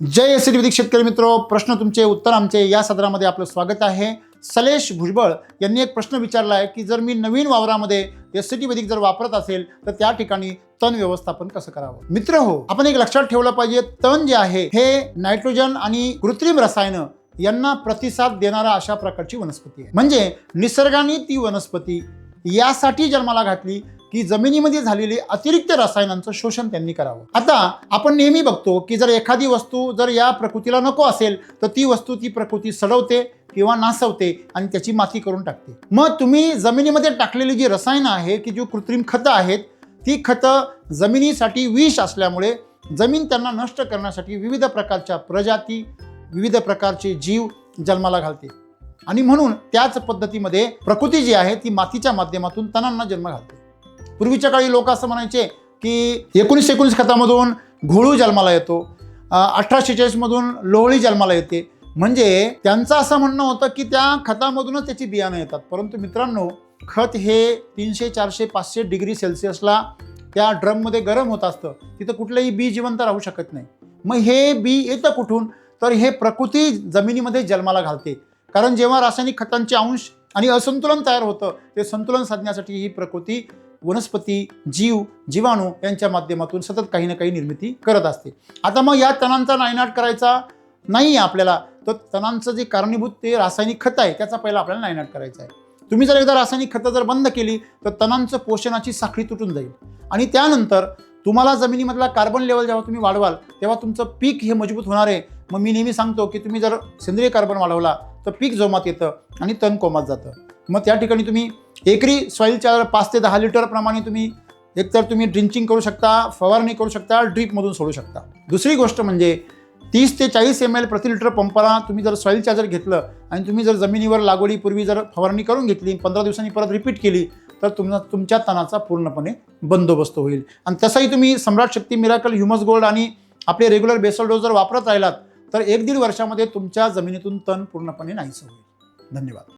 जय आयुर्वेदिक शेतकरी मित्रो, प्रश्न तुमचे उत्तर आमचे या सदरामध्ये आपलं स्वागत आहे। सलेश भुजबळ यांनी एक प्रश्न विचारला आहे की जर मी नवीन वावरामध्ये एसटी वैदिक जर वापरत असेल तर त्या ठिकाणी तण व्यवस्थापन कसं करावं। मित्र हो, आपण एक लक्षात ठेवलं पाहिजे, तण जे आहे हे नायट्रोजन आणि कृत्रिम रसायन यांना प्रतिसाद देणारा अशा प्रकारची वनस्पती आहे। म्हणजे निसर्गाने ती वनस्पती यासाठी जन्माला घातली की जमिनीमध्ये झालेले अतिरिक्त रसायनांचं शोषण त्यांनी करावं। आता आपण नेहमी बघतो की जर एखादी वस्तू जर या प्रकृतीला नको असेल तर ती वस्तू ती प्रकृती सडवते किंवा नासवते आणि त्याची माती करून टाकते। मग तुम्ही जमिनीमध्ये टाकलेली जी रसायनं आहे की जी कृत्रिम खतं आहेत, ती खतं जमिनीसाठी विष असल्यामुळे जमीन त्यांना नष्ट करण्यासाठी विविध प्रकारच्या प्रजाती, विविध प्रकारचे जीव जन्माला घालते आणि म्हणून त्याच पद्धतीमध्ये प्रकृती जी आहे ती मातीच्या माध्यमातून तणांना जन्म घालते। पूर्वीच्या काळी लोक असं म्हणायचे की 1919 खतामधून घोळू जन्माला येतो, 1846 मधून लोहळी जन्माला येते। म्हणजे त्यांचं असं म्हणणं होतं की त्या खतामधूनच त्याची बियाणं येतात। परंतु मित्रांनो, खत हे 300, 400, 500 डिग्री सेल्सिअसला त्या ड्रममध्ये गरम होत असतं, तिथं कुठलंही बी जिवंत राहू शकत नाही। मग हे बी येतं कुठून? तर हे प्रकृती जमिनीमध्ये जन्माला घालते। कारण जेव्हा रासायनिक खतांचे अंश आणि असंतुलन तयार होतं, ते संतुलन साधण्यासाठी ही प्रकृती वनस्पती, जीव, जीवाणू यांच्या माध्यमातून सतत काही ना काही निर्मिती करत असते। आता मग या तणांचा नायनाट करायचा नाही आपल्याला, तर तणांचं जे कारणीभूत ते रासायनिक खत आहे त्याचा पहिला आपल्याला नायनाट करायचा आहे। तुम्ही जर एकदा रासायनिक खतं जर बंद केली तर तणांचं पोषणाची साखळी तुटून जाईल आणि त्यानंतर तुम्हाला जमिनीमधला कार्बन लेवल जेव्हा तुम्ही वाढवाल तेव्हा तुमचं पीक हे मजबूत होणार आहे। मग मी नेहमी सांगतो की तुम्ही जर सेंद्रिय कार्बन वाढवला तर पीक जोमात येतं आणि तण कोमात जातं। मग त्या ठिकाणी तुम्ही एकरी सॉईल चार्जर 5 ते 10 लिटर प्रमाणे तुम्ही एकतर तुम्ही ड्रिंचिंग करू शकता, फवारणी करू शकता, ड्रीपमधून सोडू शकता। दुसरी गोष्ट म्हणजे 30 ते 40 ml प्रति लिटर पंपाला तुम्ही जर सॉईल चार्जर घेतलं आणि तुम्ही जर जमिनीवर लागवडीपूर्वी जर फवारणी करून घेतली, 15 दिवसांनी परत रिपीट केली तर तुमच्या तणाचा पूर्णपणे बंदोबस्त होईल। आणि तसंही तुम्ही सम्राट शक्ती, मिराकल, ह्युमस गोल्ड आणि आपले रेग्युलर बेसल डोस जर वापरत राहिलात तर 1-1.5 वर्षामध्ये तुमच्या जमिनीतून तण पूर्णपणे नाहीसं होईल। धन्यवाद।